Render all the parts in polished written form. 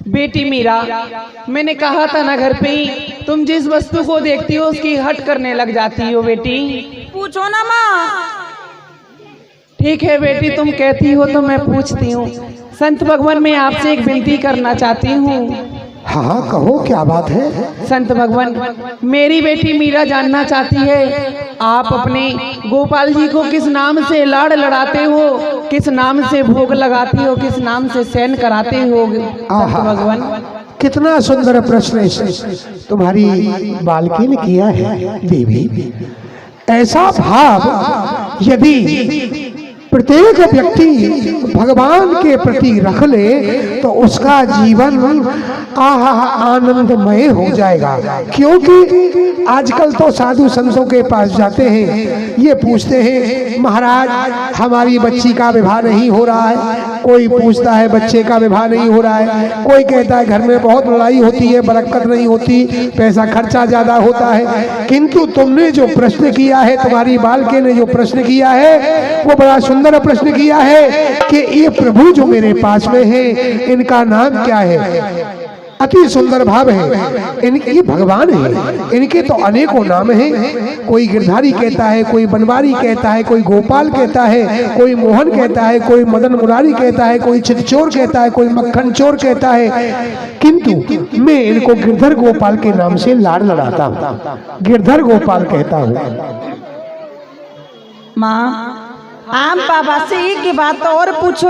बेटी मीरा, मैंने कहा था ना घर पे ही, तुम जिस वस्तु को देखती हो उसकी हट करने लग जाती हो बेटी। पूछो ना माँ। ठीक है बेटी, तुम कहती हो तो मैं पूछती हूँ। संत भगवान, मैं आपसे एक विनती करना चाहती हूँ। हाँ हाँ कहो, क्या बात है। संत भगवान, मेरी बेटी मीरा जानना चाहती है, आप अपने गोपाल जी को किस नाम से लाड़ लड़ाते हो, किस नाम से भोग लगाती हो, किस नाम से शयन कराते हो संत भगवान। कितना सुंदर प्रश्न तुम्हारी बालकी ने किया है देवी। ऐसा भाव यदि प्रत्येक व्यक्ति भगवान के प्रति रख ले तो उसका जीवन आनंदमय हो जाएगा। क्योंकि आजकल तो साधु संतों के पास जाते हैं, ये पूछते हैं महाराज हमारी बच्ची का विवाह नहीं हो रहा है, कोई पूछता है बच्चे का विवाह नहीं हो रहा है, कोई कहता है घर में बहुत लड़ाई होती है, बरकत नहीं होती, पैसा खर्चा ज्यादा होता है। किंतु तुमने जो प्रश्न किया है, तुम्हारी बालके ने जो प्रश्न किया है, वो बड़ा सुंदर प्रश्न किया है कि ये प्रभु जो मेरे पास में है इनका नाम क्या है। अति सुंदर भाव है। इनकी भगवान है, इनके तो अनेकों नाम हैं। कोई गिरधारी कहता है, कोई बनवारी कहता है, कोई गोपाल कहता है, कोई मोहन कहता है, कोई मदन मुरारी कहता है, कोई चितचोर कहता है, कोई मक्खन चोर कहता है। किंतु मैं इनको गिरधर गोपाल के नाम से लाड़ लड़ाता हूँ, गिरधर गोपाल कहता हूँ। माँ, आप बाबा से एक बात और पूछो,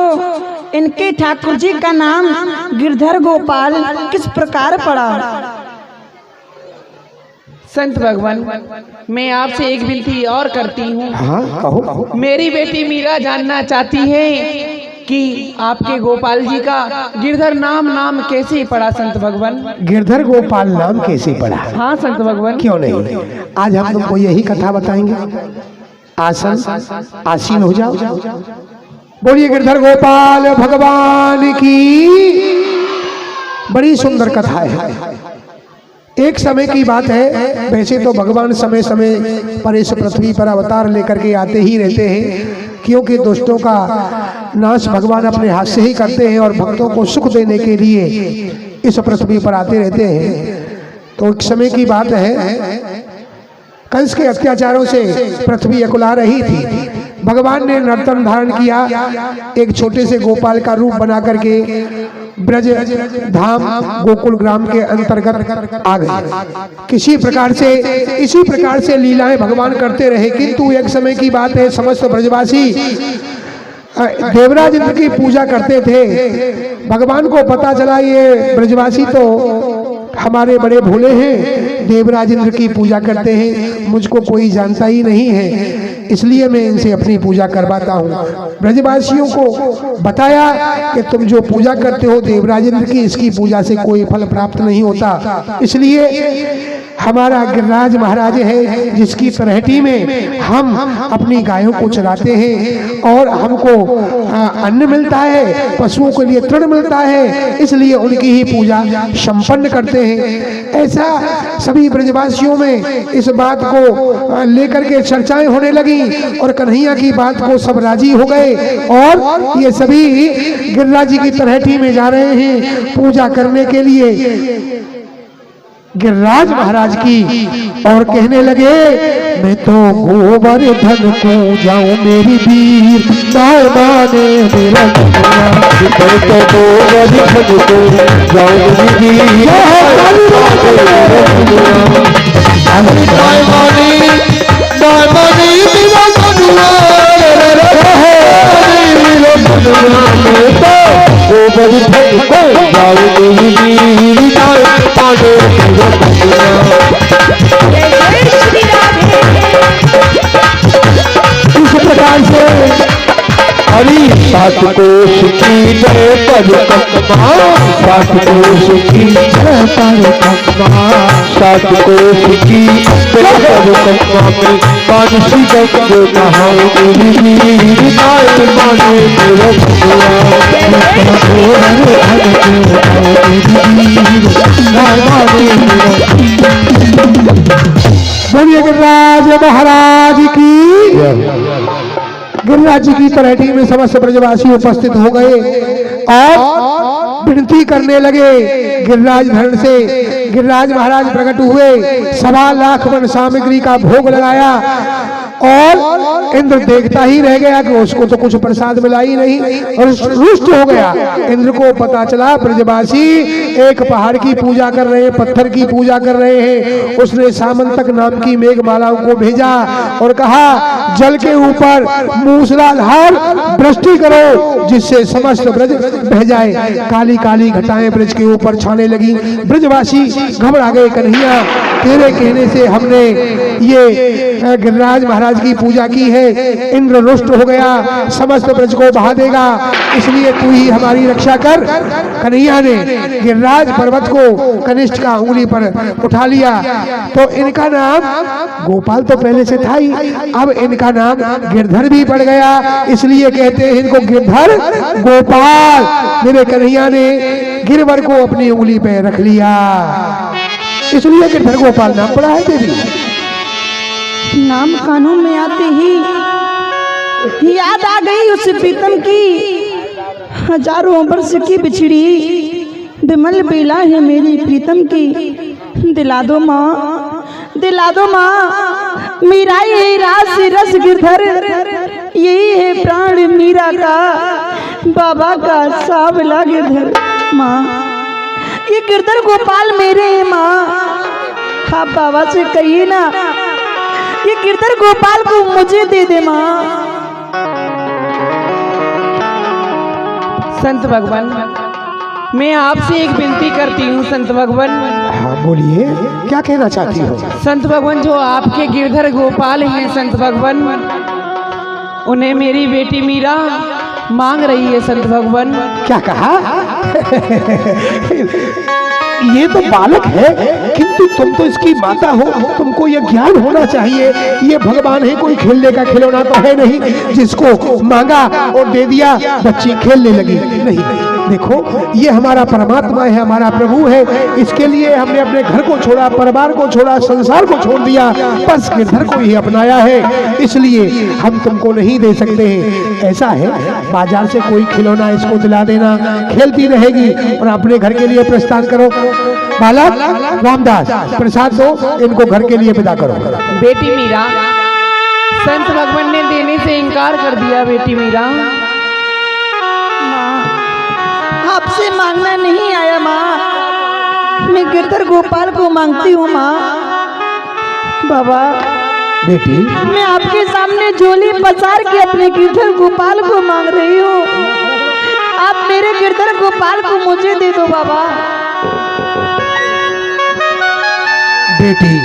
इनके ठाकुर जी का नाम गिरधर गोपाल किस प्रकार पड़ा। संत भगवान, मैं आपसे एक विनती और करती हूँ। हाँ कहो। मेरी बेटी मीरा जानना चाहती है कि आपके गोपाल जी का गिरधर नाम कैसे पड़ा संत भगवान। गिरधर गोपाल नाम कैसे पड़ा? हाँ संत भगवान। क्यों नहीं, आज हम तुमको यही कथा बताएंगे। आसीन हो जाओ। बोलिए गिरधर गोपाल भगवान की। बड़ी सुंदर कथा है। एक समय की बात है, वैसे तो भगवान समय समय पर इस पृथ्वी पर अवतार लेकर के आते ही रहते हैं, क्योंकि दुष्टों का नाश भगवान अपने हाथ से ही करते हैं और भक्तों को सुख देने के लिए इस पृथ्वी पर आते रहते हैं। तो एक समय की बात है, कंस के अत्याचारों से पृथ्वी अकुला रही थी। भगवान ने नर्तन धारण किया, एक छोटे से गोपाल का रूप बना करके ब्रज धाम गोकुल ग्राम के अंतर्गत आ गए। इसी प्रकार से लीलाएं भगवान करते रहे। किंतु एक समय की बात है, समस्त ब्रजवासी देवराज इंद्र की पूजा करते थे। भगवान को पता चला ये ब्रजवासी तो हमारे बड़े भोले हैं, देवराज इंद्र की पूजा करते हैं, मुझको कोई जानता ही नहीं है, इसलिए मैं इनसे अपनी पूजा करवाता हूँ। ब्रजवासियों को बताया कि तुम जो पूजा करते हो देवराज इंद्र की, इसकी पूजा से कोई फल प्राप्त नहीं होता, इसलिए हमारा गिरिराज महाराज है जिसकी तलहटी में हम अपनी गायों को चराते हैं और हमको अन्न मिलता है, पशुओं के लिए तृण मिलता है, इसलिए उनकी ही पूजा संपन्न करते हैं। ऐसा सभी ब्रजवासियों में इस बात को लेकर के चर्चाएं होने लगी और कन्हैया की बात को सब राजी हो गए और ये सभी गिरिराज जी की तलहटी में जा रहे हैं पूजा करने के लिए गिरिराज महाराज की, और कहने लगे मैं तो गोवर्धन को जाऊं मेरी वीर नाय माने मेरा मैं तो गोवर्धन को जाऊं मेरी वीर नाय माने मेरा मनुआ गोवर्धन को जाऊं मेरी वीर नाय माने इस प्रकार से हरि सात कोश की जय परिक्रमा, सात कोश की जय परिक्रमा, सात कोश की जय परिक्रमा में पानसी गंगे नहाओ वीर नाय माने मेरा बोलिए गिरिराज महाराज की। गिरिराज जी की तलहटी में समस्त ब्रजवासी उपस्थित हो गए और विनती करने लगे गिरिराज धरण से। गिरिराज महाराज प्रकट हुए, 1.25 लाख वन सामग्री का भोग लगाया और इंद्र देखता ही रह गया कि उसको तो कुछ प्रसाद मिला ही नहीं और रुष्ट हो गया। इंद्र को पता चला ब्रजवासी एक पहाड़ की पूजा कर रहे हैं, पत्थर की पूजा कर रहे हैं। उसने सामंतक नाम की मेघमालाओं को भेजा और कहा जल के ऊपर मूसलाधार वृष्टि करो जिससे समस्त ब्रज बह जाए। काली काली घटाएं ब्रज के ऊपर छाने लगी। ब्रजवासी घबरा गए, कन्हैया तेरे कहने से हमने ये गिरिराज महाराज की पूजा की है, इंद्र रुष्ट हो गया, समस्त ब्रज को बहा देगा, इसलिए तू ही हमारी रक्षा कर। कन्हैया ने गिरिराज पर्वत को कनिष्ठ का उंगली पर उठा लिया। तो इनका नाम गोपाल तो पहले से था ही, अब इनका नाम गिरधर भी पड़ गया, इसलिए कहते हैं इनको गिरधर गोपाल। मेरे कन्हैया ने गिरवर को अपनी उंगली पे रख लिया, इसलिए गिरधर गोपाल नाम पड़ा है देवी। नाम कानून में आते ही याद आ गई उस प्रीतम की, हजारों वर्ष की बिछड़ी बिमल बेला है मेरी प्रीतम की। दिला दो माँ, दिला दो माँ, मीरा ये रास रस गिरधर, यही है प्राण मीरा का, बाबा का सावला गिरधर। माँ ये गिरधर गोपाल मेरे हैं माँ, आप बाबा से कहिए ना ये गिरधर गोपाल को मुझे दे दे माँ। संत भगवान, मैं आपसे एक विनती करती हूँ संत भगवान। हाँ बोलिए, क्या कहना चाहती हो? संत भगवान जो आपके गिरधर गोपाल हैं संत भगवान, उन्हें मेरी बेटी मीरा मांग रही है संत भगवान। क्या कहा? ये तो बालक है, किंतु तुम तो इसकी माता हो, तुमको ये ज्ञान होना चाहिए। ये भगवान है, कोई खेलने का खिलौना तो है नहीं जिसको मांगा और दे दिया बच्ची खेलने लगी। नहीं, देखो ये हमारा परमात्मा है, हमारा प्रभु है, इसके लिए हमने अपने घर को छोड़ा, परिवार को छोड़ा, संसार को छोड़ दिया, बस गिरधर को ही अपनाया है, इसलिए हम तुमको नहीं दे सकते हैं। ऐसा है, बाजार से कोई खिलौना इसको दिला देना, खेलती रहेगी और अपने घर के लिए प्रस्थान करो। बालक रामदास प्रसाद दो, इनको घर के लिए विदा करो। बेटी मीरा, संत भगवान ने देने से इनकार कर दिया। बेटी मीरा, आपसे मांगना नहीं आया माँ, मैं गिरधर गोपाल को मांगती हूँ माँ। बाबा बेटी, मैं आपके सामने झोली पसार के अपने गिरधर गोपाल को मांग रही हूँ, आप मेरे गिरधर गोपाल को मुझे दे दो बाबा। बेटी,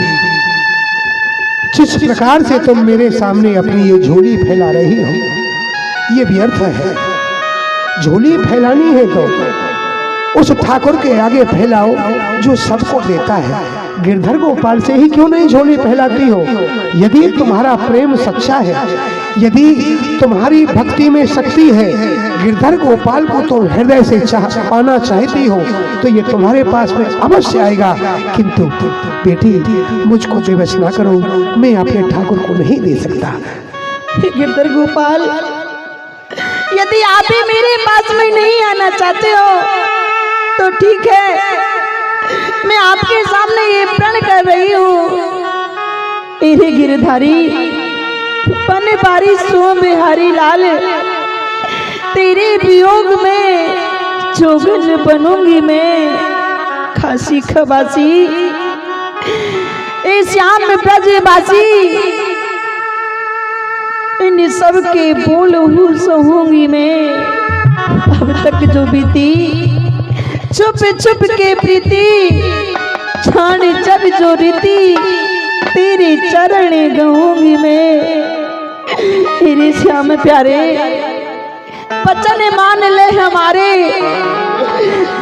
जिस प्रकार से तुम मेरे सामने अपनी ये झोली फैला रही हो, ये व्यर्थ है। झोली फैलानी है तो उस ठाकुर के आगे फैलाओ जो सबको देता है। गिरधर गोपाल से ही क्यों नहीं झोली फैलाती हो? यदि तुम्हारा प्रेम सच्चा है, यदि तुम्हारी भक्ति में शक्ति है, गिरधर गोपाल को तो हृदय से पाना चाहती हो, तो ये तुम्हारे पास में अवश्य आएगा। किंतु बेटी, मुझको विवश ना करो, मैं अपने ठाकुर को नहीं दे सकता। गिरधर गोपाल, यदि आप ही मेरे पास में नहीं आना चाहते हो तो ठीक है, मैं आपके सामने ये प्रण कर रही हूँ। मेरे गिरधारी बनवारी सो बिहारी लाल, तेरे वियोग में जोगन बनूंगी मैं, खासी खबासी ए श्याम ब्रजवासी, इन सब के बोल हूँ सहूंगी मैं। अब तक जो बीती छुप छुप के प्रीति, छान जब जो रीति, तेरे चरण गाऊंगी मैं। तेरे श्याम प्यारे वचन मान ले हमारे,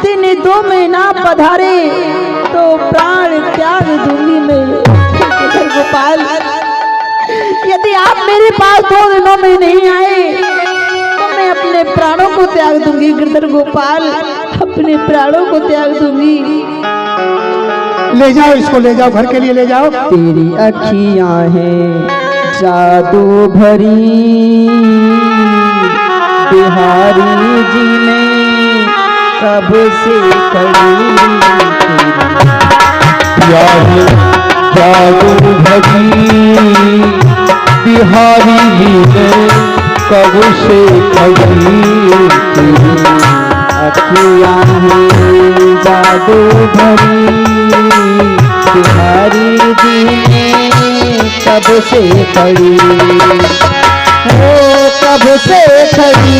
दिन 2 महीना पधारे तो प्राण त्याग दूंगी मैं। गोपाल, यदि आप मेरे पास 2 दिनों में नहीं आए तो मैं अपने प्राणों को त्याग दूंगी। गिरधर गोपाल, अपने प्राणों को त्याग दूंगी। ले जाओ इसको, ले जाओ, घर के लिए ले जाओ। तेरी अखियां हैं जादू भरी, बिहारी जी ने कब से खड़ी प्यारी जागो भरी बिहारी जी ने कब से खड़ी अखियाँ जादू भरी बिहारी जी ने कब से खड़ी हो कब से खड़ी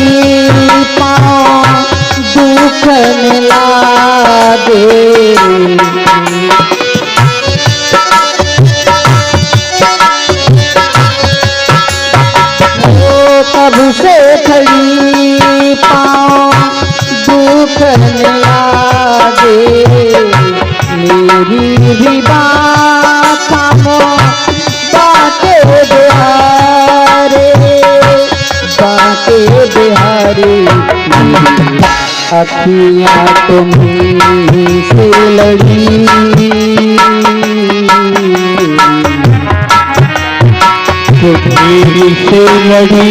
पाँव दुखन लागे हो कब से खड़ी पाँव दुखन लागे मेरी भी बात बाटे बिहारी बाटे बिहारी अखियाँ तुम्हीं से लड़ी तुम्हीं से लड़ी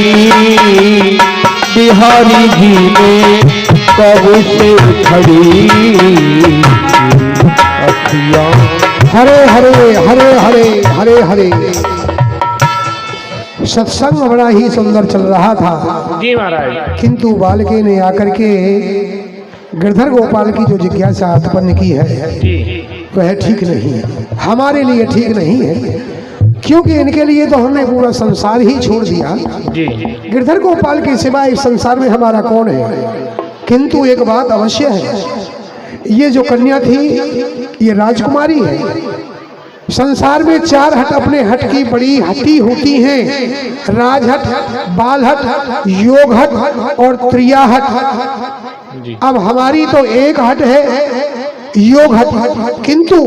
बिहारी जी ने कब से खड़ी अखियाँ हरे हरे हरे हरे हरे हरे। सत्संग बड़ा ही सुंदर चल रहा था जी महाराज। किंतु बालके ने आकर के गिरधर गोपाल की जो जिज्ञासा उत्पन्न की है वह ठीक नहीं है, हमारे लिए ठीक नहीं है, क्योंकि इनके लिए तो हमने पूरा संसार ही छोड़ दिया। गिरधर गोपाल के सिवाय इस संसार में हमारा कौन है। किंतु एक बात अवश्य है, ये जो कन्या थी ये राजकुमारी है। संसार में चार हट अपने हट की बड़ी हटी होती हैं, राजहट, बालहट, योगहट और त्रियाहट। अब हमारी तो एक हट है योगहट, किंतु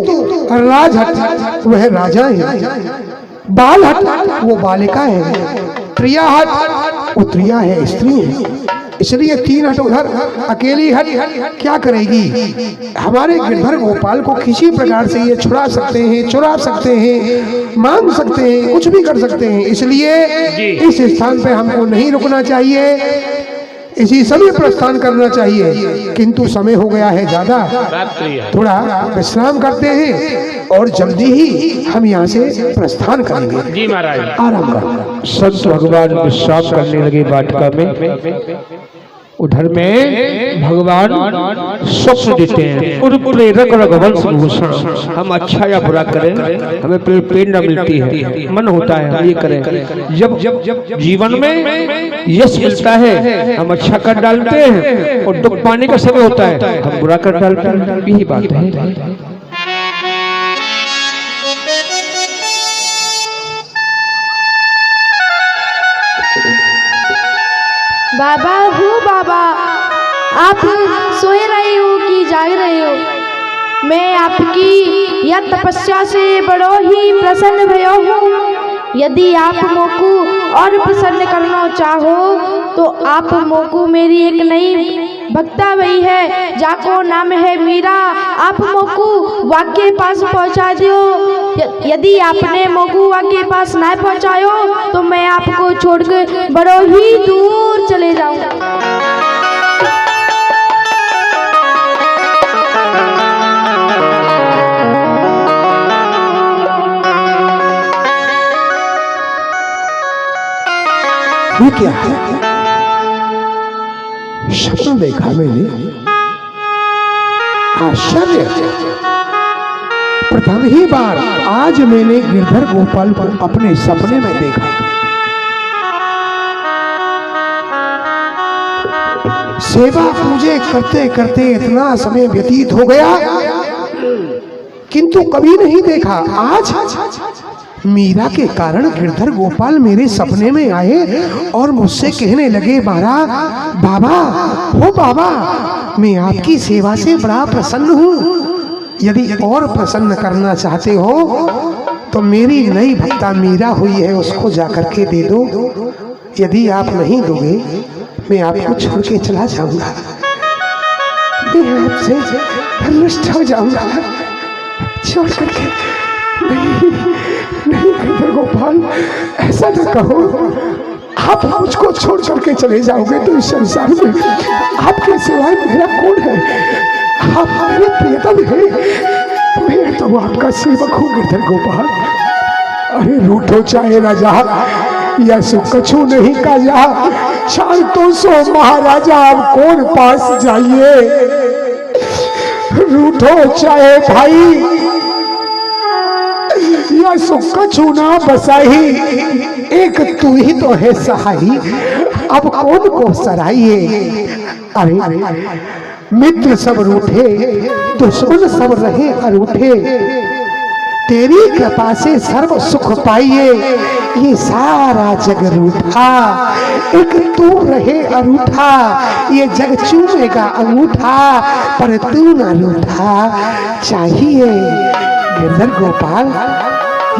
राजहट वह राजा है, बालहट वो बालिका है, त्रियाहट वो त्रिया है, स्त्री है। इसलिए तीन हट उधर, अकेली हट क्या करेगी। हमारे गिरधर गोपाल को किसी प्रकार से ये छुड़ा सकते हैं, चुरा सकते हैं, मांग सकते हैं, कुछ भी कर सकते हैं। इसलिए इस स्थान पे हमको नहीं रुकना चाहिए, इसी समय प्रस्थान करना चाहिए। किंतु समय हो गया है ज्यादा, थोड़ा विश्राम करते हैं और जल्दी ही हम यहाँ से प्रस्थान करेंगे। जी महाराज। आराम करो। संत भगवान विश्राम करने लगे वाटिका में। उधर में भगवान स्वप्न देते हैं, उर प्रेरक रघुवंश भूषण। हम अच्छा या बुरा करें, हमें प्रेरणा मिलती है, मन होता है हम ये करें। जब जीवन में यश मिलता है हम अच्छा कर डालते हैं, और दुख पाने का समय होता है हम बुरा कर डालते हैं। यही बात है। बाबा हो बाबा, आप सोए रहे हो कि जाग रहे हो। मैं आपकी यह तपस्या से बड़ो ही प्रसन्न भयो हूँ। यदि आप मोकू और प्रसन्न करना चाहो तो आप मोकू मेरी एक नई भक्ता भई है, जाको नाम है मीरा, आप मोकू वाके पास पहुँचा दियो। यदि आपने मोकू वाके पास ना पहुँचायो तो मैं आपको छोड़कर बड़ो ही दूर चले जाऊँ। ये क्या है? सपना देखा मैंने, आश्चर्य। प्रथम ही बार आज मैंने गिरधर गोपाल को अपने सपने में देखा। सेवा पूजे करते करते इतना समय व्यतीत हो गया, किंतु कभी नहीं देखा। आज मीरा के कारण गिरधर गोपाल मेरे सपने में आए और मुझसे कहने लगे, बाबा हो बाबा, मैं आपकी सेवा से बड़ा प्रसन्न हूँ। यदि और प्रसन्न करना चाहते हो तो मेरी नई भक्ता मीरा हुई है, उसको जाकर के दे दो। यदि आप नहीं दोगे मैं आपको छोड़ के चला जाऊंगा, मैं आपसे रुष्ट हो जाऊंगा। छोड़ करके नहीं गिरधर गोपाल, ऐसा न कहो। आप मुझको छोड़ करके चले जाओगे तो इस संसार में आपके सिवाय मेरा कौन है? आप मेरे प्रियतम हैं, मैं तो आपका सेवक हूँ गिरधर गोपाल। अरे रूठो चाहे राजा या सुख कछु नहीं का जा, चार तो सो महाराजा अब कौन पास जाइए। रूठो चाहे भाई या सुख कछु ना बसाही, एक तू ही तो है सहाई, अब कौन को सराइए। अरे मित्र सब रूठे, दुश्मन सब रहे अरूठे, तेरी कृपा से सर्व सुख पाइए। ये सारा जग रूठा, एक तू रहे अरूठा, ये जग चूमेगा अंगूठा, पर तू ना रूठा चाहिए। गिरधर गोपाल,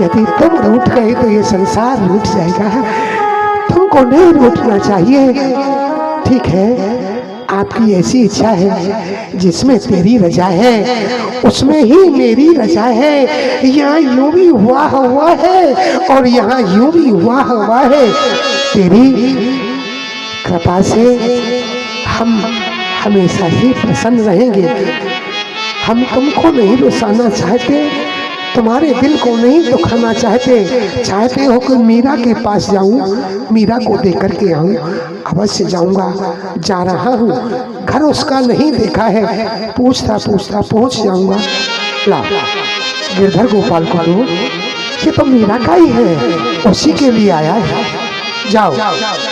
यदि तुम रूठ गए तो ये संसार रूठ जाएगा, तुमको नहीं रूठना चाहिए। ठीक है, आपकी ऐसी इच्छा है, जिसमें तेरी रजा है उसमें ही मेरी रजा है। यहाँ यूं भी हुआ है और यहाँ यूं भी हुआ है। तेरी कृपा से हम हमेशा ही प्रसन्न रहेंगे। हम तुमको नहीं रुसाना चाहते, तुम्हारे दिल को नहीं दुखाना चाहते हो कि मीरा के पास जाऊं, मीरा को दे करके आऊं। अवश्य जाऊंगा, जा रहा हूं, घर उसका नहीं देखा है, पूछता पहुंच जाऊंगा। ला गिरधर गोपाल को दो, ये तो मीरा का ही है, उसी के लिए आया है। जाओ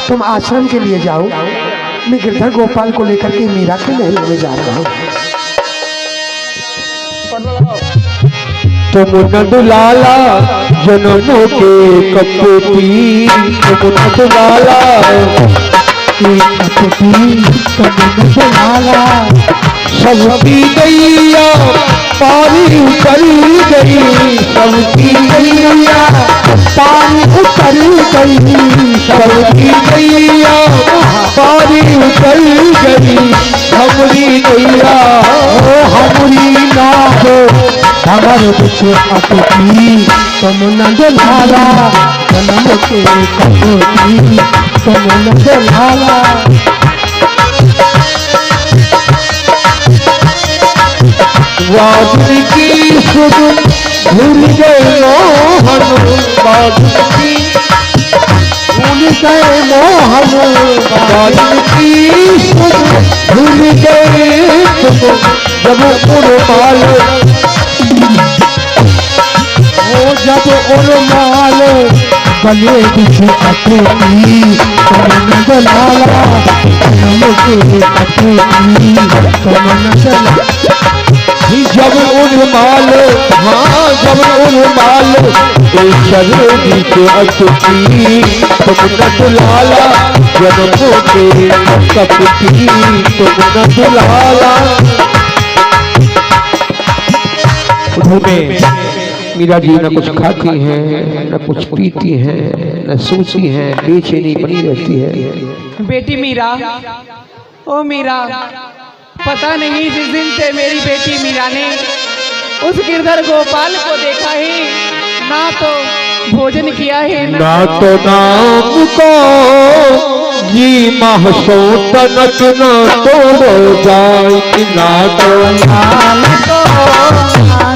तुम आश्रम के लिए जाओ, मैं गिरधर गोपाल को लेकर के मीरा के महल में जा रहा हूँ। तुम नंदलाला जनमों के कपटी, तुम नंदलाला सबकी गैया पानी उतर गई, सबकी गैया पानी उतर गई, सबकी गैया पानी उतर गई, हमरी गैया हमरी नाव हमर बिच अटकी, तुम नंदलाला जन्म के कपटी, तुम नंदलाला। वादन की सुध भूल गए मोहन, वादन की भूल गए मोहन, वादन की सुध भूल गए तुम, जब उन्माल जब उन्माल गले बिच अटकी, तुम नंदलाला जन्म के कपटी, तुम नंदलाला। जब उन्माल हाँ जब उन्माल शरीर के अटकी, तुम नंदलाला जन्मों के कपटी, तुम नंदलाला। में मीरा जी न कुछ खाती हैं, न कुछ पीती हैं, न सोचती हैं, बेचैनी बनी रहती है। बेटी मीरा, ओ मीरा, पता नहीं जिस दिन से मेरी बेटी मीरा ने उस गिरधर गोपाल को देखा है, ना तो भोजन किया है, ना तो नाम को जी महसो तनक न तोड़ जाए, ना तो नाम को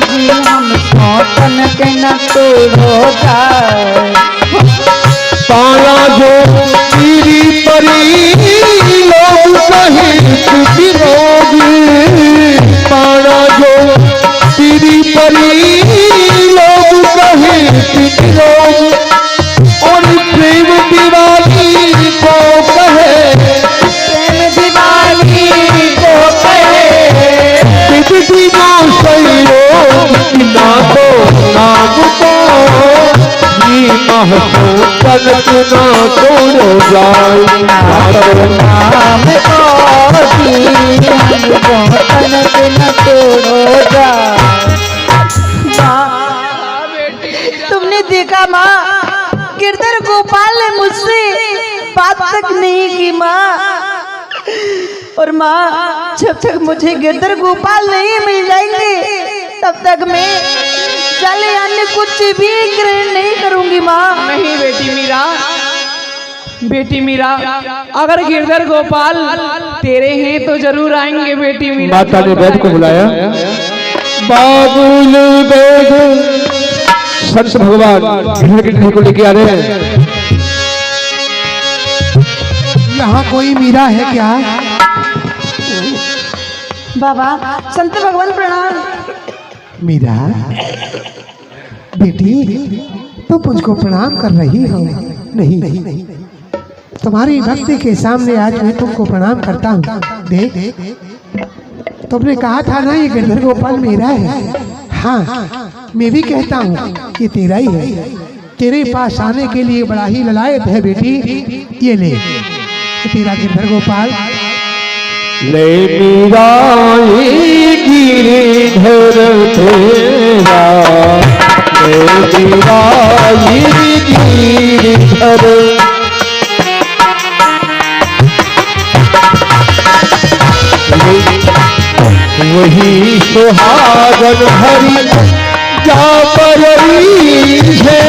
जी महसो तनक न तोड़ जाए। पाया जो पीरी परी लोग कहीं विरोधी, पाया जो पीरी परी लोग कहीं विरोधी, और प्रेम दीवानी को कहे, प्रेम दीवानी को कहे, बिगड़ना संयोग ना तो नाम को जी महसो तनक न तोड़ जाए, ना तो नाम को जी महसो तनक न तोड़ जाए। तुमने देखा माँ, गिरधर गोपाल ने मुझसे बात तक नहीं की माँ। और माँ, जब तक मुझे गिरधर गोपाल नहीं मिल जाएंगे तब तक मैं चले अन्य कुछ भी ग्रहण नहीं करूंगी माँ। नहीं बेटी मीरा, बेटी मीरा, अगर गिरधर गोपाल तेरे हैं तो जरूर आएंगे बेटी मीरा। माता ने वैद्य को बुलाया। बाबुल वैद्य संत भगवान गिरधर को लेके आ रहे हैं। यहाँ कोई मीरा है क्या? बाबा संत भगवान प्रणाम। मीरा बेटी, तो मुझको प्रणाम कर रही हो? नहीं, तुम्हारी भक्ति के सामने आज मैं तुमको प्रणाम करता हूँ। देख, तुमने कहा था ना ये गिरधर गोपाल मेरा है। हाँ, मैं भी कहता हूँ ये तेरा ही है। तेरे पास आने के लिए बड़ा ही ललायत है बेटी। ये ले, ये तेरा गिरधर गोपाल। ले मीरा गिरधर तेरा, ले मीरा गिरधर, वही सुहागन हरी जा परी है,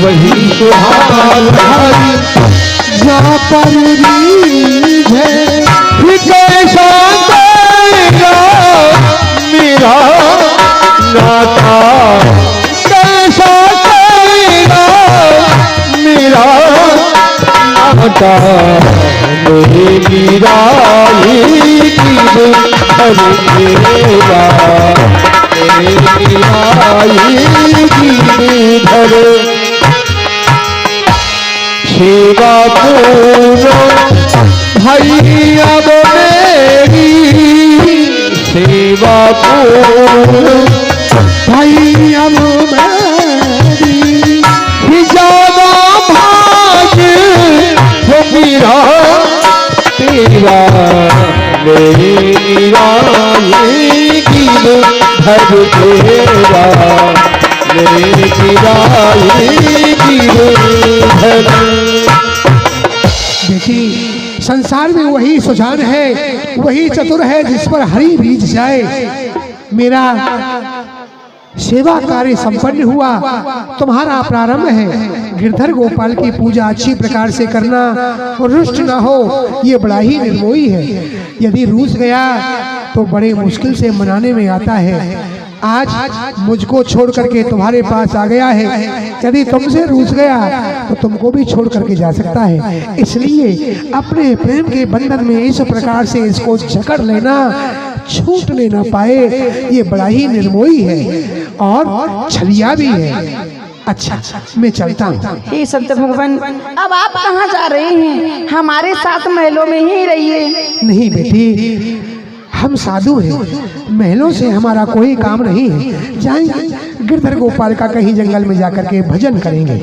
वही सुहागन हरी जा परी है। कैसा तेरा मेरा नाता, कैसा तेरा मेरा नाता, मेरे मीरा तेरा, मेरे मीरा धर सेवा पूरो भाई अब मेरी, सेवा पूरो भाई अब मेरी, ज्यादा भाग हो मेरा तेरा, मेरा धर तेरा, मेरा धर। बेटी, संसार में वही सुजान है, वही चतुर है जिस पर हरि बीज जाए। मेरा सेवा कार्य संपन्न हुआ, तुम्हारा प्रारंभ है। गिरधर गोपाल की पूजा अच्छी प्रकार से करना और रुष्ट ना हो, ये बड़ा ही निर्मोही है। यदि रूस गया तो बड़े मुश्किल से मनाने में आता है। आज मुझको छोड़ करके तुम्हारे पास आ गया है, यदि तुमसे रूस गया तो तुमको भी छोड़ करके जा सकता है। इसलिए अपने प्रेम के बंधन में इस प्रकार से इसको जकड़ लेना, छूटने ना पाए, ये बड़ा ही निर्मोही है और छलिया भी है। अच्छा, मैं चलता हूँ। हे संत भगवान, अब आप कहाँ जा रहे हैं? हमारे साथ महलों में ही रहिए। नहीं बेटी, हम साधु हैं, महलों से हमारा कोई काम नहीं है। जाएंगे गिरधर गोपाल का कहीं जंगल में जाकर के भजन करेंगे।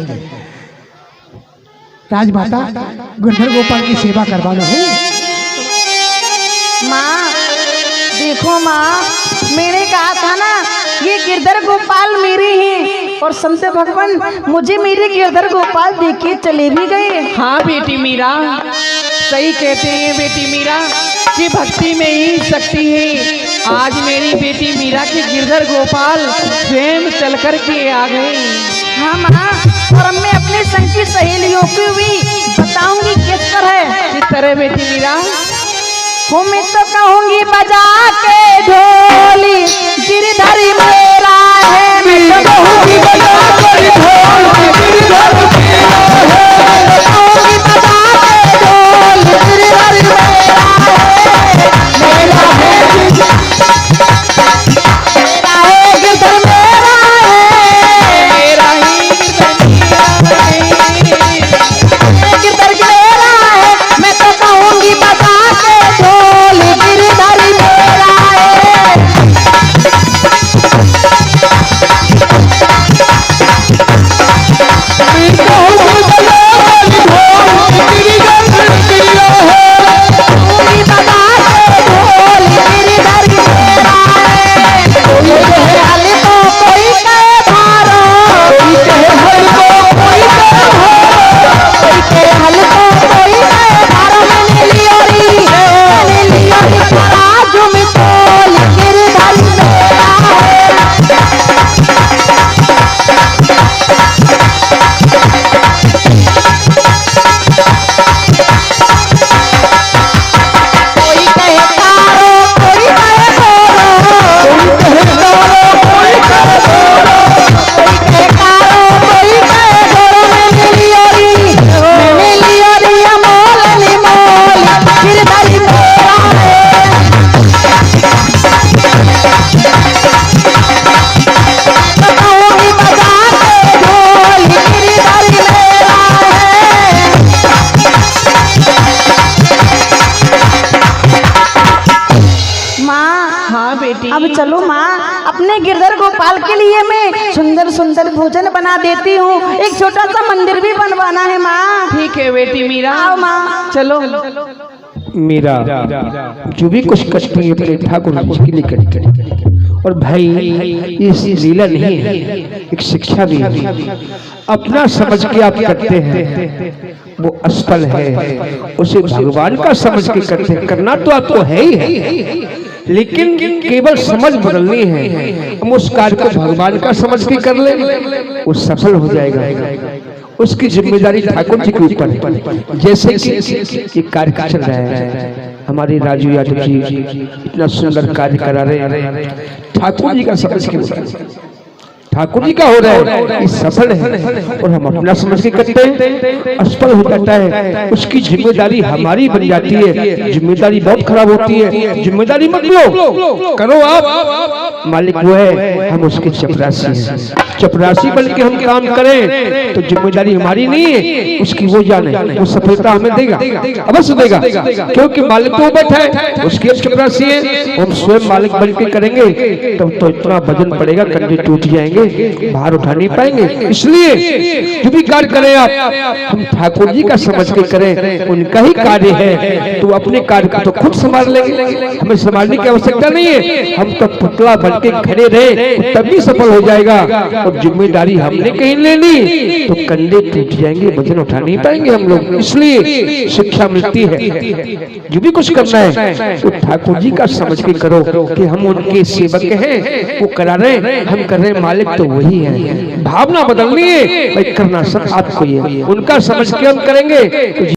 राजमाता, गिरधर गोपाल की सेवा करवाना है। माँ देखो माँ, मैंने कहा था ना ये गिरधर गोपाल मेरे हैं, और संत भगवान मुझे मेरे गिरधर गोपाल देख के चले भी गए। हाँ बेटी मीरा, सही कहते हैं बेटी मीरा कि भक्ति में ही शक्ति है। आज मेरी बेटी मीरा के गिरधर गोपाल स्वयं चल कर के आ गए। हाँ माँ, और अब मैं अपने संग की सहेलियों को भी बताऊंगी किस तरह। किस तरह बेटी मीरा? वो मैं तो कहूंगी बजा के ढोली गिरधर मेरा है, मैं तो कहूंगी बजा के ढोली गिरधर मेरा है, मैं तो कहूंगी बजा के ढोली गिरधर मेरा है, मेरा है गिरधर मेरा है, मेरा ही गिरधर मेरा है, मैं तो कहूंगी बजा के ढोली गिरधर मेरा है। चलो माँ, अपने गिरधर गोपाल के लिए मैं सुंदर सुंदर भोजन बना देती हूँ, एक छोटा सा मंदिर भी बनवाना है माँ। ठीक है बेटी मीरा, आओ माँ। चलो। मीरा जो भी कुछ करती है अपने ठाकुर जी के लिए करती है। और भाई ये लीला नहीं है, एक शिक्षा भी है। अपना समझ के आप करते हैं वो असफल है, उसे भगवान का समझ के करते हैं। करना तो आपको है ही है, लेकिन केवल समझ बदलनी है। हम उस कार्य को भगवान का समझ के कर ले, वो सफल हो जाएगा। उसकी जिम्मेदारी ठाकुर जी के ऊपर है। जैसे कि कार्य चल रहा है, हमारे राजू यादव जी इतना सुंदर कार्य करा रहे हैं, ठाकुर जी का समझ के ठाकुर जी का हो रहा है, ये सफल है और हम अपना समझ के करते हैं, असफल हो जाता है। उसकी जिम्मेदारी हमारी बन जाती है, जिम्मेदारी बहुत खराब होती है। जिम्मेदारी मत लो, करो आप, मालिक वो है, हम उसके चपरासी हैं। चपरासी बन के हम काम करें तो जिम्मेदारी हमारी नहीं है, उसकी वो जाने, वो सफलता हमें देगा, अवश्य देगा, क्योंकि मालिक तो बैठा है, उसकी चपरासी है। हम स्वयं मालिक बन के करेंगे तब तो इतना वजन पड़ेगा, कंधे टूट जाएंगे, बाहर उठा नहीं पाएंगे। इसलिए जो भी कार्य करें आप, हम ठाकुर जी का समझ के करें, उनका ही कार्य है, तो अपने कार्य को तो खुद संभाल लेंगे, हमें संभालने की आवश्यकता नहीं है। हम तो पुतला बन के खड़े रहे तभी सफल हो जाएगा। और जिम्मेदारी हमने कहीं लेनी तो कंधे टूट जाएंगे, वजन उठा नहीं पाएंगे हम लोग। इसलिए शिक्षा मिलती है, जो भी कुछ करना है तो ठाकुर जी का समझ के करो कि हम उनके सेवक हैं, वो करा रहे, हम कर रहे, मालिक तो वही है। भावना बदलनी है, भाई करना सब आपको ही है, उनका समझ के हम करेंगे तो